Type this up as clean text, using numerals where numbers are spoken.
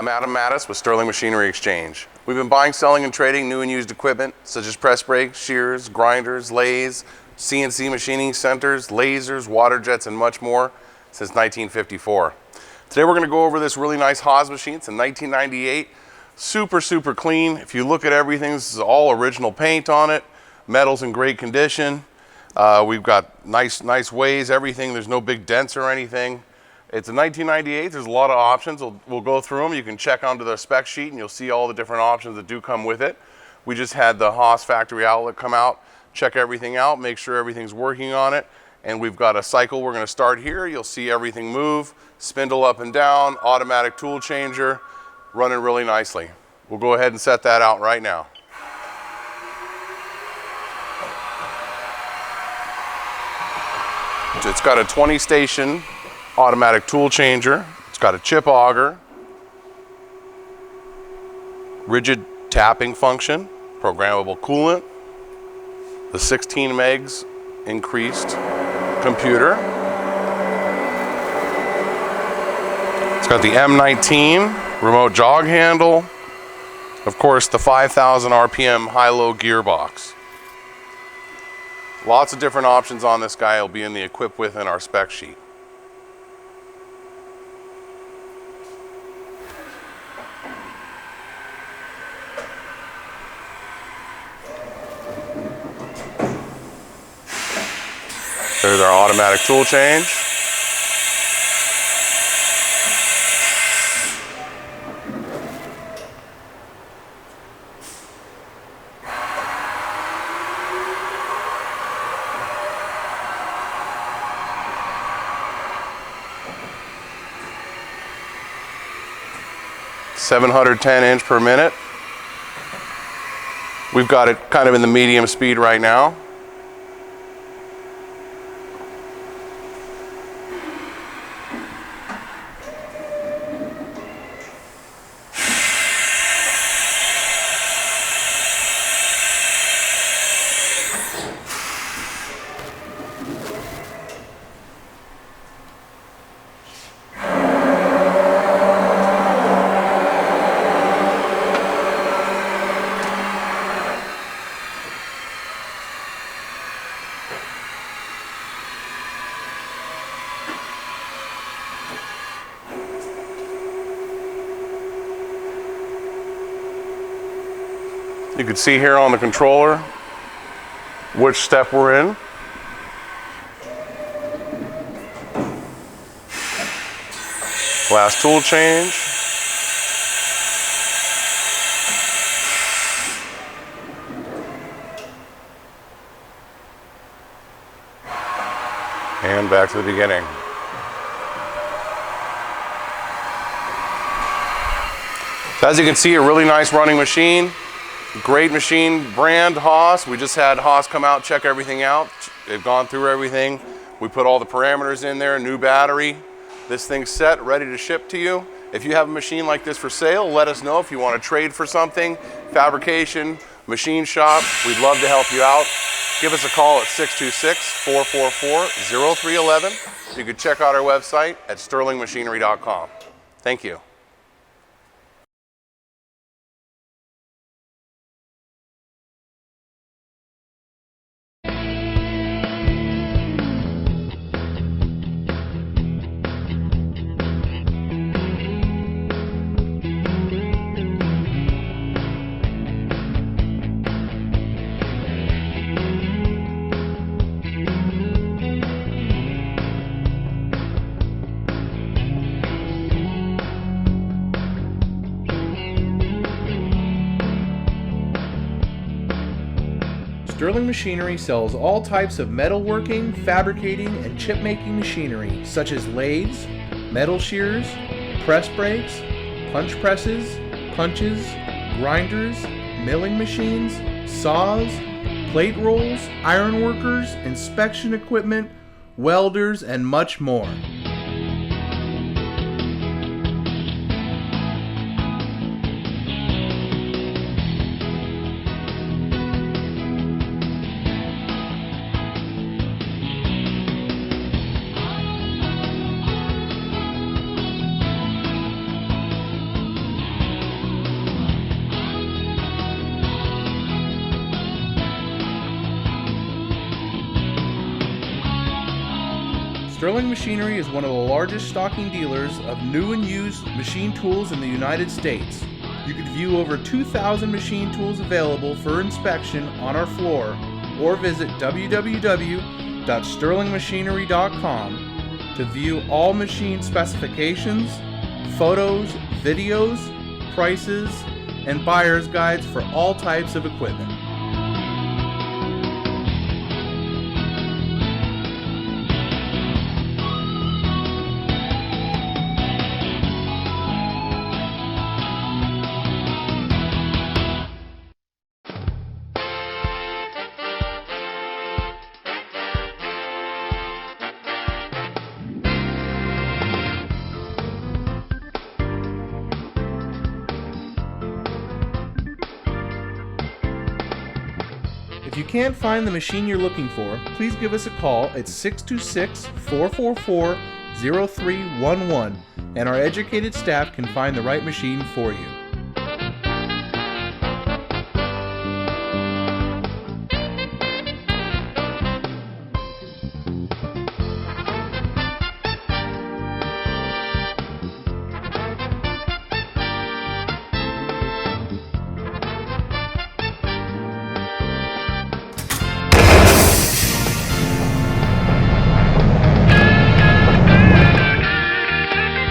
I'm Adam Mattis with Sterling Machinery Exchange. We've been buying, selling, and trading new and used equipment such as press brakes, shears, grinders, lathes, CNC machining centers, lasers, water jets, and much more since 1954. Today we're going to go over this really nice Haas machine. It's a 1998, super clean. If you look at everything, this is all original paint on it. Metal's in great condition. We've got nice ways, everything. There's no big dents or anything. It's a 1998. There's a lot of options. We'll go through them. You can check onto the spec sheet and you'll see all the different options that do come with it. We just had the Haas factory outlet come out, check everything out, make sure everything's working on it. And we've got a cycle. We're going to start here. You'll see everything move, spindle up and down, automatic tool changer, running really nicely. We'll go ahead and set that out right now. It's got a 20 station automatic tool changer. It's got a chip auger, rigid tapping function, programmable coolant, the 16 megs increased computer. It's got the M19 remote jog handle, of course the 5,000 RPM high-low gearbox. Lots of different options on this guy. It'll be in the equip with in our spec sheet. There's our automatic tool change. (710 per minute). We've got it kind of in the medium speed right now. You can see here on the controller which step we're in. Last tool change. And back to the beginning. So as you can see, a really nice running machine. Great machine, brand Haas. We just had Haas come out, check everything out. They've gone through everything. We put all the parameters in there, new battery. This thing's set, ready to ship to you. If you have a machine like this for sale, let us know. If you want to trade for something, fabrication, machine shop, we'd love to help you out. Give us a call at 626-444-0311. You can check out our website at sterlingmachinery.com. Thank you. Sterling Machinery sells all types of metalworking, fabricating, and chip-making machinery, such as lathes, metal shears, press brakes, punch presses, punches, grinders, milling machines, saws, plate rolls, iron workers, inspection equipment, welders, and much more. Sterling Machinery is one of the largest stocking dealers of new and used machine tools in the United States. You can view over 2,000 machine tools available for inspection on our floor or visit www.sterlingmachinery.com to view all machine specifications, photos, videos, prices, and buyer's guides for all types of equipment. If you can't find the machine you're looking for, please give us a call at 626-444-0311 and our educated staff can find the right machine for you.